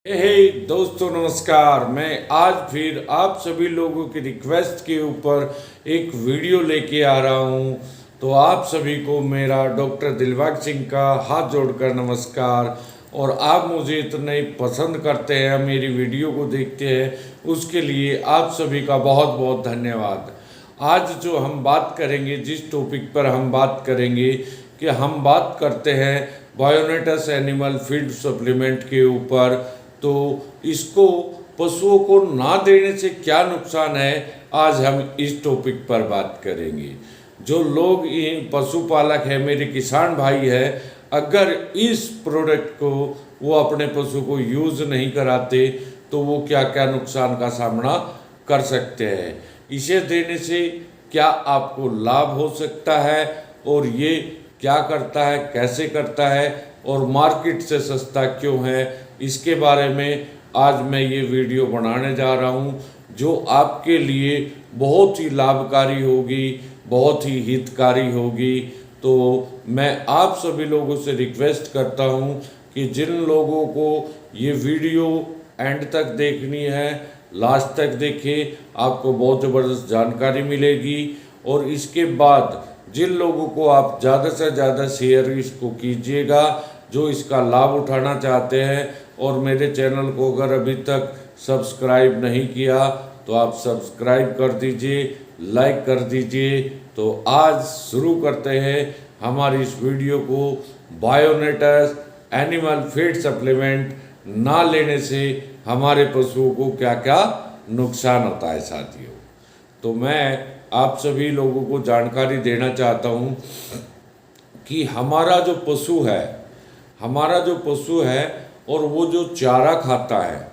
हे दोस्तों नमस्कार। मैं आज फिर आप सभी लोगों की रिक्वेस्ट के ऊपर एक वीडियो लेके आ रहा हूँ। तो आप सभी को मेरा डॉक्टर दिलबाग सिंह का हाथ जोड़कर नमस्कार। और आप मुझे इतने पसंद करते हैं, मेरी वीडियो को देखते हैं, उसके लिए आप सभी का बहुत बहुत धन्यवाद। आज जो हम बात करेंगे, जिस टॉपिक पर हम बात करेंगे कि हम बात करते हैं बायोनेटस एनिमल फीड सप्लीमेंट के ऊपर। तो इसको पशुओं को ना देने से क्या नुकसान है, आज हम इस टॉपिक पर बात करेंगे। जो लोग पशुपालक है, मेरे किसान भाई है, अगर इस प्रोडक्ट को वो अपने पशु को यूज़ नहीं कराते तो वो क्या क्या नुकसान का सामना कर सकते हैं। इसे देने से क्या आपको लाभ हो सकता है और ये क्या करता है, कैसे करता है और मार्केट से सस्ता क्यों है, इसके बारे में आज मैं ये वीडियो बनाने जा रहा हूँ, जो आपके लिए बहुत ही लाभकारी होगी, बहुत ही हितकारी होगी। तो मैं आप सभी लोगों से रिक्वेस्ट करता हूँ कि जिन लोगों को ये वीडियो एंड तक देखनी है, लास्ट तक देखें, आपको बहुत ज़बरदस्त जानकारी मिलेगी। और इसके बाद जिन लोगों को आप ज़्यादा से ज़्यादा शेयर इसको कीजिएगा, जो इसका लाभ उठाना चाहते हैं। और मेरे चैनल को अगर अभी तक सब्सक्राइब नहीं किया तो आप सब्सक्राइब कर दीजिए, लाइक कर दीजिए। तो आज शुरू करते हैं हमारी इस वीडियो को। बायोनेटस एनिमल फीड सप्लीमेंट ना लेने से हमारे पशुओं को क्या क्या नुकसान होता है साथियों। तो मैं आप सभी लोगों को जानकारी देना चाहता हूँ कि हमारा जो पशु है और वो जो चारा खाता है,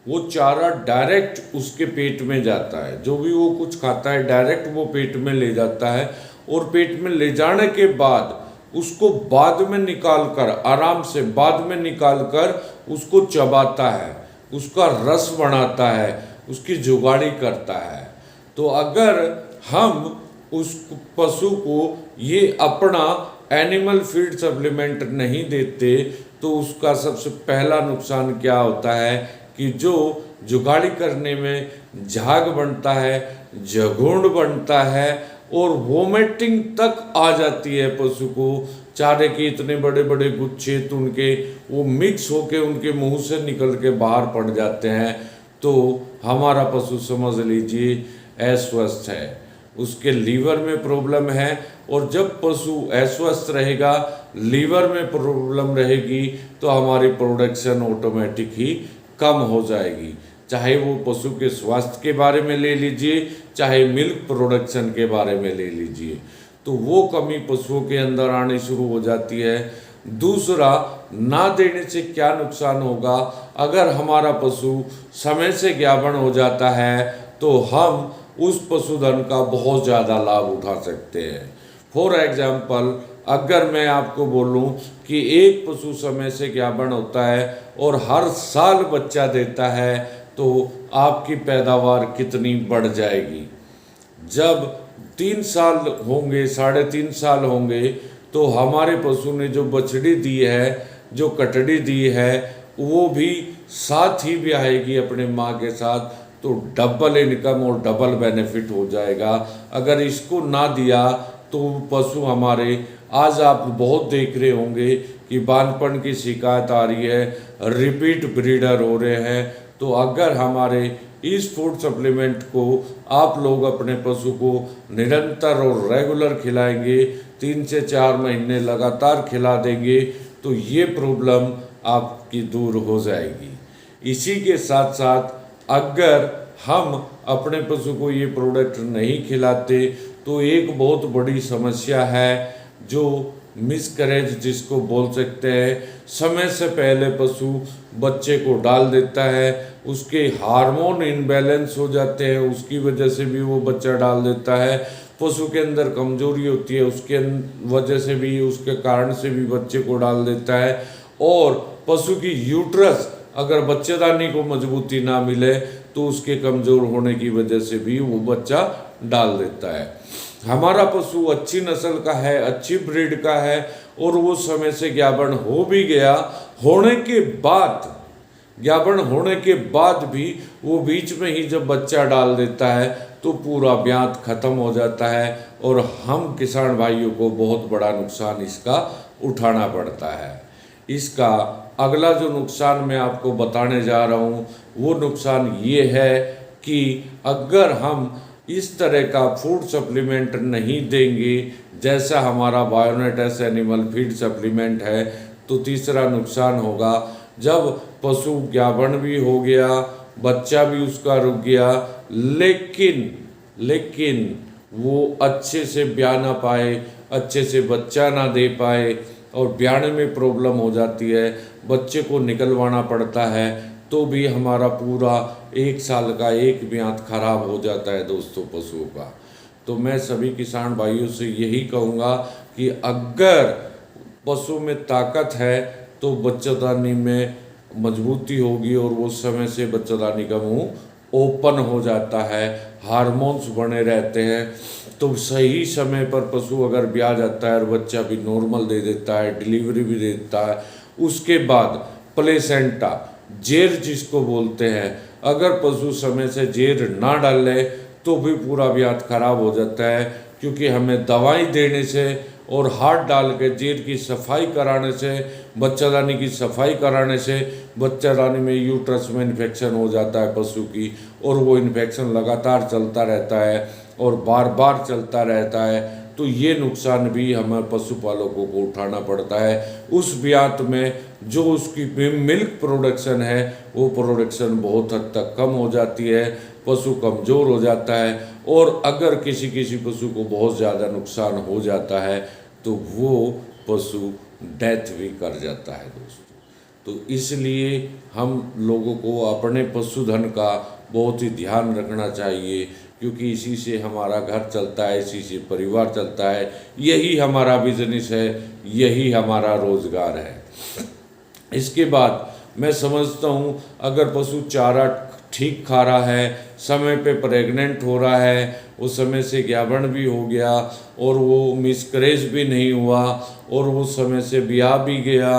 वो चारा डायरेक्ट उसके पेट में जाता है। जो भी वो कुछ खाता है डायरेक्ट वो पेट में ले जाता है, और पेट में ले जाने के बाद उसको बाद में निकाल कर, आराम से बाद में निकाल कर उसको चबाता है, उसका रस बनाता है, उसकी जुगाड़ी करता है। तो अगर हम उस पशु को ये अपना एनिमल फीड सप्लीमेंट नहीं देते तो उसका सबसे पहला नुकसान क्या होता है कि जो जुगाड़ी करने में झाग बनता है, झगुंड बनता है और वोमिटिंग तक आ जाती है पशु को। चारे के इतने बड़े बड़े गुच्छे तो उनके वो मिक्स होके उनके मुंह से निकल के बाहर पड़ जाते हैं। तो हमारा पशु समझ लीजिए अस्वस्थ है, उसके लीवर में प्रॉब्लम है। और जब पशु अस्वस्थ रहेगा, लीवर में प्रॉब्लम रहेगी, तो हमारी प्रोडक्शन ऑटोमेटिक ही कम हो जाएगी। चाहे वो पशु के स्वास्थ्य के बारे में ले लीजिए, चाहे मिल्क प्रोडक्शन के बारे में ले लीजिए, तो वो कमी पशुओं के अंदर आनी शुरू हो जाती है। दूसरा, ना देने से क्या नुकसान होगा, अगर हमारा पशु समय से ज्ञापन हो जाता है तो हम उस पशुधन का बहुत ज़्यादा लाभ उठा सकते हैं। फॉर एग्जाम्पल, अगर मैं आपको बोलूं कि एक पशु समय से ज्ञापन होता है और हर साल बच्चा देता है, तो आपकी पैदावार कितनी बढ़ जाएगी। जब 3 साल होंगे, 3.5 साल होंगे, तो हमारे पशु ने जो बछड़ी दी है, जो कटड़ी दी है, वो भी साथ ही ब्याहेगी अपने माँ के साथ, तो डबल इनकम और डबल बेनिफिट हो जाएगा। अगर इसको ना दिया तो पशु हमारे, आज आप बहुत देख रहे होंगे कि बांझपन की शिकायत आ रही है, रिपीट ब्रीडर हो रहे हैं। तो अगर हमारे इस फूड सप्लीमेंट को आप लोग अपने पशु को निरंतर और रेगुलर खिलाएंगे, 3 से 4 महीने लगातार खिला देंगे, तो ये प्रॉब्लम आपकी दूर हो जाएगी। इसी के साथ साथ अगर हम अपने पशु को ये प्रोडक्ट नहीं खिलाते तो एक बहुत बड़ी समस्या है, जो मिसकैरेज जिसको बोल सकते हैं। समय से पहले पशु बच्चे को डाल देता है, उसके हार्मोन इनबैलेंस हो जाते हैं, उसकी वजह से भी वो बच्चा डाल देता है। पशु के अंदर कमजोरी होती है, उसके वजह से भी, उसके कारण से भी बच्चे को डाल देता है। और पशु की यूट्रस, अगर बच्चेदानी को मजबूती ना मिले तो उसके कमज़ोर होने की वजह से भी वो बच्चा डाल देता है। हमारा पशु अच्छी नस्ल का है, अच्छी ब्रीड का है, और वो समय से ज्ञापन हो भी गया, होने के बाद ज्ञापन होने के बाद भी वो बीच में ही जब बच्चा डाल देता है तो पूरा ब्यात खत्म हो जाता है और हम किसान भाइयों को बहुत बड़ा नुकसान इसका उठाना पड़ता है। इसका अगला जो नुकसान मैं आपको बताने जा रहा हूँ वो नुकसान ये है कि अगर हम इस तरह का फूड सप्लीमेंट नहीं देंगे जैसा हमारा बायोनेटस एनिमल फीड सप्लीमेंट है, तो तीसरा नुकसान होगा जब पशु ज्ञापन भी हो गया, बच्चा भी उसका रुक गया, लेकिन वो अच्छे से ब्याह ना पाए, अच्छे से बच्चा ना दे पाए और ब्याने में प्रॉब्लम हो जाती है, बच्चे को निकलवाना पड़ता है, तो भी हमारा पूरा 1 साल का एक ब्यात खराब हो जाता है दोस्तों पशुओं का। तो मैं सभी किसान भाइयों से यही कहूँगा कि अगर पशु में ताकत है तो बच्चेदानी में मजबूती होगी और वो समय से बच्चेदानी का मुंह ओपन हो जाता है, हार्मोन्स बने रहते हैं, तो सही समय पर पशु अगर ब्याह जाता है और बच्चा भी नॉर्मल दे देता है, डिलीवरी भी दे देता है, उसके बाद प्लेसेंटा जेर जिसको बोलते हैं, अगर पशु समय से जेर ना डाले तो भी पूरा ब्यात खराब हो जाता है, क्योंकि हमें दवाई देने से और हाथ डाल के जेर की सफाई कराने से, बच्चादानी की सफाई कराने से बच्चादानी में यूट्रस में इन्फेक्शन हो जाता है पशु की, और वो इन्फेक्शन लगातार चलता रहता है और बार बार चलता रहता है, तो ये नुकसान भी हमें पशुपालकों को उठाना पड़ता है। उस ब्यात में जो उसकी मिल्क प्रोडक्शन है वो प्रोडक्शन बहुत हद तक कम हो जाती है, पशु कमज़ोर हो जाता है, और अगर किसी पशु को बहुत ज़्यादा नुकसान हो जाता है तो वो पशु डेथ भी कर जाता है दोस्तों। तो इसलिए हम लोगों को अपने पशुधन का बहुत ही ध्यान रखना चाहिए, क्योंकि इसी से हमारा घर चलता है, इसी से परिवार चलता है, यही हमारा बिजनेस है, यही हमारा रोजगार है। इसके बाद मैं समझता हूँ अगर पशु चारा ठीक खा रहा है, समय पे प्रेग्नेंट हो रहा है, वो समय से ज्ञापन भी हो गया और वो मिसकरेज भी नहीं हुआ और वो समय से ब्याह भी गया,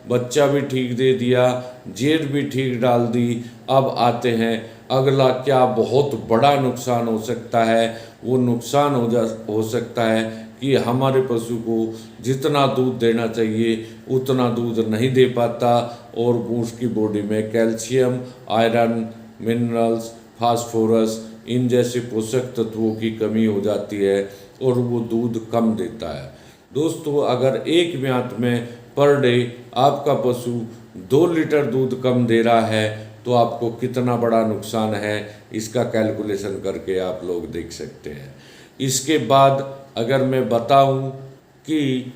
बच्चा भी ठीक दे दिया, जेर भी ठीक डाल दी, अब आते हैं अगला क्या बहुत बड़ा नुकसान हो सकता है। वो नुकसान हो सकता है कि हमारे पशु को जितना दूध देना चाहिए उतना दूध नहीं दे पाता और उसकी बॉडी में कैल्शियम, आयरन, मिनरल्स, फास्फोरस इन जैसे पोषक तत्वों की कमी हो जाती है और वो दूध कम देता है। दोस्तों, अगर एक ब्यात में पर डे आपका पशु 2 लीटर दूध कम दे रहा है तो आपको कितना बड़ा नुकसान है इसका कैलकुलेशन करके आप लोग देख सकते हैं। इसके बाद अगर मैं बताऊं कि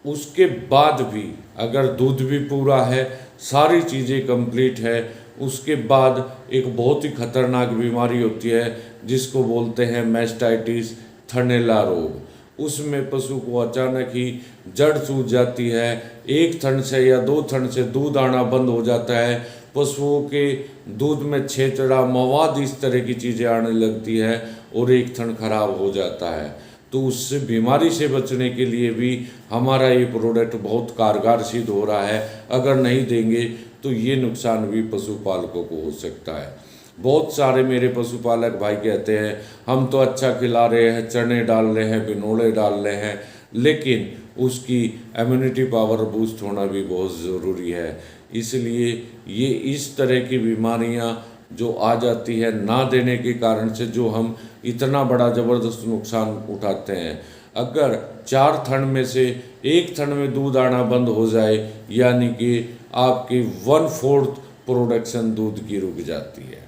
उसके बाद भी अगर दूध भी पूरा है, सारी चीज़ें कंप्लीट है, उसके बाद एक बहुत ही खतरनाक बीमारी होती है जिसको बोलते हैं मैस्टाइटिस, थनैला रोग। उसमें पशु को अचानक ही जड़ सूज जाती है, एक थन से या 2 थन से दूध आना बंद हो जाता है, पशुओं के दूध में छेचड़ा, मवाद, इस तरह की चीज़ें आने लगती है और एक थन खराब हो जाता है। तो उस बीमारी से बचने के लिए भी हमारा ये प्रोडक्ट बहुत कारगर सिद्ध हो रहा है। अगर नहीं देंगे तो ये नुकसान भी पशुपालकों को हो सकता है। बहुत सारे मेरे पशुपालक भाई कहते हैं हम तो अच्छा खिला रहे हैं, चने डाल रहे हैं, बिनोले डाल रहे हैं, लेकिन उसकी इम्यूनिटी पावर बूस्ट होना भी बहुत ज़रूरी है। इसलिए ये इस तरह की बीमारियां जो आ जाती है ना देने के कारण से, जो हम इतना बड़ा ज़बरदस्त नुकसान उठाते हैं। अगर 4 थन में से 1 थन में दूध आना बंद हो जाए, यानी कि आपकी 1/4 प्रोडक्शन दूध की रुक जाती है।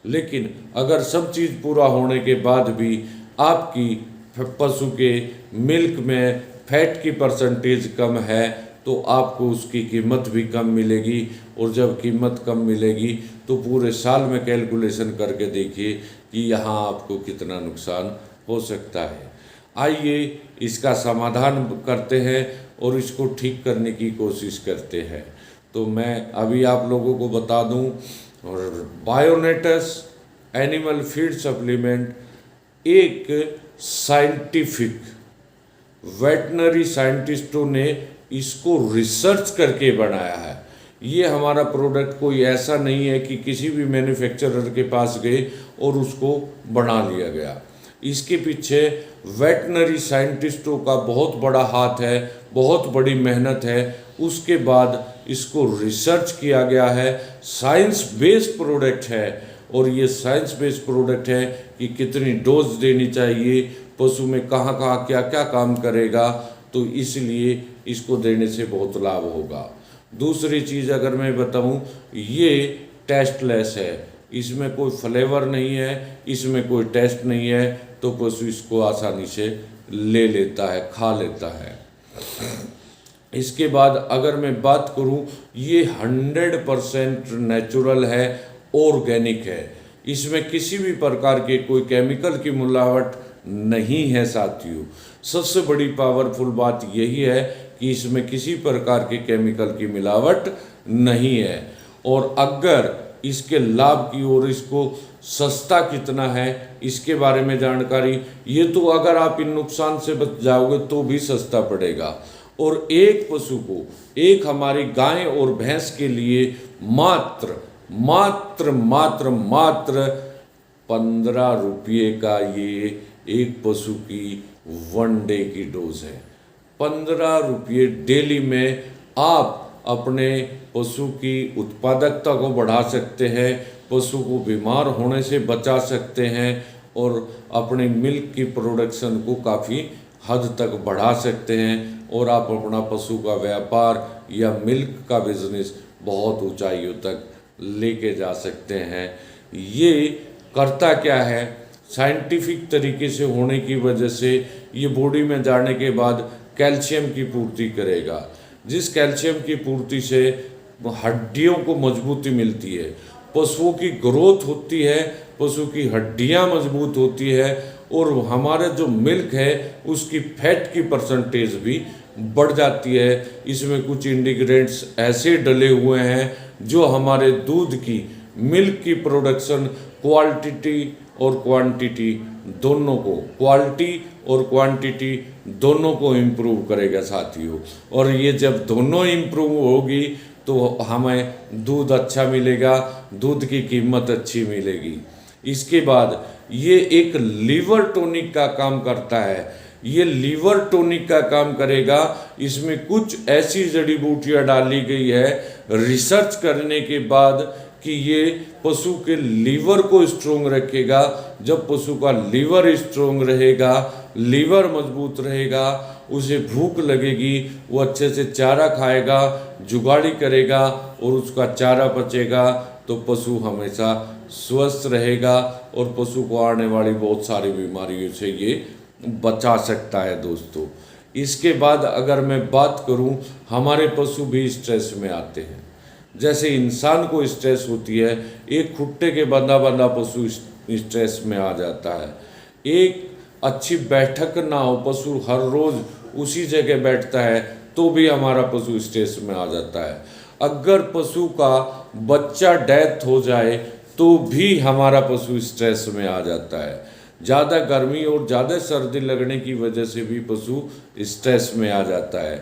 लेकिन अगर सब चीज़ पूरा होने के बाद भी आपकी पशु के मिल्क में फैट की परसेंटेज कम है तो आपको उसकी कीमत भी कम मिलेगी, और जब कीमत कम मिलेगी तो पूरे साल में कैलकुलेशन करके देखिए कि यहाँ आपको कितना नुकसान हो सकता है। आइए इसका समाधान करते हैं और इसको ठीक करने की कोशिश करते हैं। तो मैं अभी आप लोगों को बता दूं, और बायोनेटस एनिमल फीड सप्लीमेंट एक साइंटिफिक, वेटनरी साइंटिस्टों ने इसको रिसर्च करके बनाया है। ये हमारा प्रोडक्ट कोई ऐसा नहीं है कि किसी भी मैन्युफैक्चरर के पास गए और उसको बना लिया गया। इसके पीछे वेटनरी साइंटिस्टों का बहुत बड़ा हाथ है, बहुत बड़ी मेहनत है। उसके बाद इसको रिसर्च किया गया है, साइंस बेस्ड प्रोडक्ट है। और ये साइंस बेस्ड प्रोडक्ट है कि कितनी डोज देनी चाहिए, पशु में कहाँ कहाँ क्या क्या काम करेगा, तो इसलिए इसको देने से बहुत लाभ होगा। दूसरी चीज़ अगर मैं बताऊं, ये टेस्टलेस है, इसमें कोई फ्लेवर नहीं है, इसमें कोई टेस्ट नहीं है, तो पशु इसको आसानी से ले लेता है, खा लेता है। इसके बाद अगर मैं बात करूं, ये 100% नेचुरल है, ऑर्गेनिक है, इसमें किसी भी प्रकार के कोई केमिकल की मिलावट नहीं है साथियों। सबसे बड़ी पावरफुल बात यही है कि इसमें किसी प्रकार के केमिकल की मिलावट नहीं है। और अगर इसके लाभ की ओर, इसको सस्ता कितना है इसके बारे में जानकारी, ये तो अगर आप इन नुकसान से बच जाओगे तो भी सस्ता पड़ेगा। और एक पशु को, एक हमारी गाय और भैंस के लिए मात्र मात्र मात्र मात्र 15 रुपये का ये एक पशु की 1 डे की डोज है। 15 रुपये डेली में आप अपने पशु की उत्पादकता को बढ़ा सकते हैं, पशु को बीमार होने से बचा सकते हैं और अपनी मिल्क की प्रोडक्शन को काफ़ी हद तक बढ़ा सकते हैं। और आप अपना पशु का व्यापार या मिल्क का बिजनेस बहुत ऊंचाइयों तक लेके जा सकते हैं। ये करता क्या है, साइंटिफिक तरीके से होने की वजह से ये बॉडी में जाने के बाद कैल्शियम की पूर्ति करेगा, जिस कैल्शियम की पूर्ति से हड्डियों को मजबूती मिलती है, पशुओं की ग्रोथ होती है, पशु की हड्डियां मजबूत होती है और हमारे जो मिल्क है उसकी फैट की परसेंटेज भी बढ़ जाती है। इसमें कुछ इंग्रेडिएंट्स ऐसे डले हुए हैं जो हमारे दूध की, मिल्क की प्रोडक्शन क्वालिटी और क्वांटिटी दोनों को, क्वालिटी और क्वांटिटी दोनों को इम्प्रूव करेगा साथियों। और ये जब दोनों इम्प्रूव होगी तो हमें दूध अच्छा मिलेगा, दूध की कीमत अच्छी मिलेगी। इसके बाद ये एक लीवर टॉनिक का काम करता है। ये लीवर टॉनिक का काम करेगा, इसमें कुछ ऐसी जड़ी बूटियां डाली गई है रिसर्च करने के बाद कि ये पशु के लीवर को स्ट्रोंग रखेगा। जब पशु का लीवर स्ट्रोंग रहेगा, लीवर मजबूत रहेगा, उसे भूख लगेगी, वो अच्छे से चारा खाएगा, जुगाड़ी करेगा और उसका चारा पचेगा तो पशु हमेशा स्वस्थ रहेगा और पशु को आने वाली बहुत सारी बीमारियों से ये बचा सकता है दोस्तों। इसके बाद अगर मैं बात करूं, हमारे पशु भी स्ट्रेस में आते हैं। जैसे इंसान को स्ट्रेस होती है, एक खुट्टे के बंधा बंधा पशु स्ट्रेस में आ जाता है। एक अच्छी बैठक ना हो, पशु हर रोज उसी जगह बैठता है तो भी हमारा पशु स्ट्रेस में आ जाता है। अगर पशु का बच्चा डेथ हो जाए तो भी हमारा पशु स्ट्रेस में आ जाता है। ज़्यादा गर्मी और ज़्यादा सर्दी लगने की वजह से भी पशु स्ट्रेस में आ जाता है।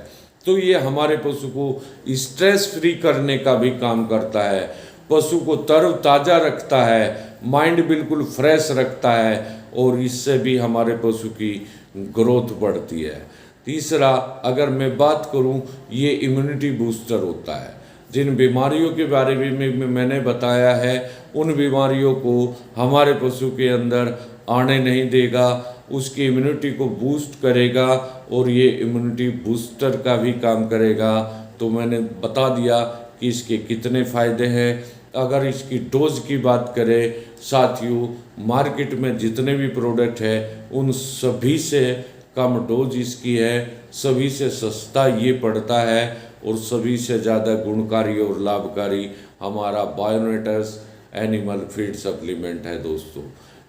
तो ये हमारे पशु को स्ट्रेस फ्री करने का भी काम करता है, पशु को तरोताज़ा रखता है, माइंड बिल्कुल फ्रेश रखता है और इससे भी हमारे पशु की ग्रोथ बढ़ती है। तीसरा अगर मैं बात करूं, ये इम्यूनिटी बूस्टर होता है। जिन बीमारियों के बारे में मैंने बताया है उन बीमारियों को हमारे पशु के अंदर आने नहीं देगा, उसकी इम्यूनिटी को बूस्ट करेगा और ये इम्यूनिटी बूस्टर का भी काम करेगा। तो मैंने बता दिया कि इसके कितने फ़ायदे हैं। अगर इसकी डोज की बात करें साथियों, मार्केट में जितने भी प्रोडक्ट है उन सभी से कम डोज इसकी है, सभी से सस्ता ये पड़ता है और सभी से ज़्यादा गुणकारी और लाभकारी हमारा बायोनेटस एनिमल फीड सप्लीमेंट है दोस्तों।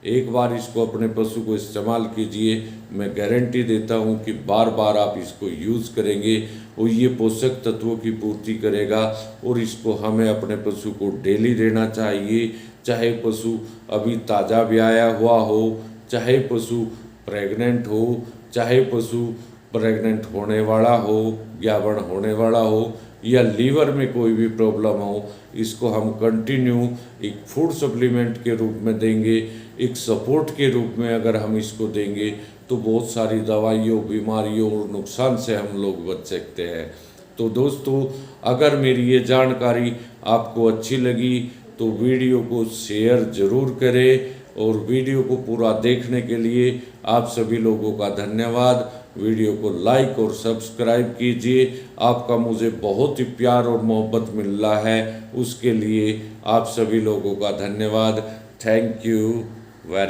एक बार इसको अपने पशु को इस्तेमाल कीजिए, मैं गारंटी देता हूं कि बार बार आप इसको यूज़ करेंगे और ये पोषक तत्वों की पूर्ति करेगा। और इसको हमें अपने पशु को डेली देना चाहिए, चाहे पशु अभी ताज़ा ब्याया हुआ हो, चाहे पशु प्रेग्नेंट हो, चाहे पशु प्रेग्नेंट होने वाला हो, ज्ञावण होने वाला हो, या लीवर में कोई भी प्रॉब्लम हो, इसको हम कंटिन्यू एक फूड सप्लीमेंट के रूप में देंगे, एक सपोर्ट के रूप में अगर हम इसको देंगे तो बहुत सारी दवाइयों, बीमारियों और नुकसान से हम लोग बच सकते हैं। तो दोस्तों, अगर मेरी ये जानकारी आपको अच्छी लगी तो वीडियो को शेयर ज़रूर करें, और वीडियो को पूरा देखने के लिए आप सभी लोगों का धन्यवाद। वीडियो को लाइक और सब्सक्राइब कीजिए। आपका मुझे बहुत ही प्यार और मोहब्बत मिल रहा है, उसके लिए आप सभी लोगों का धन्यवाद। Thank you very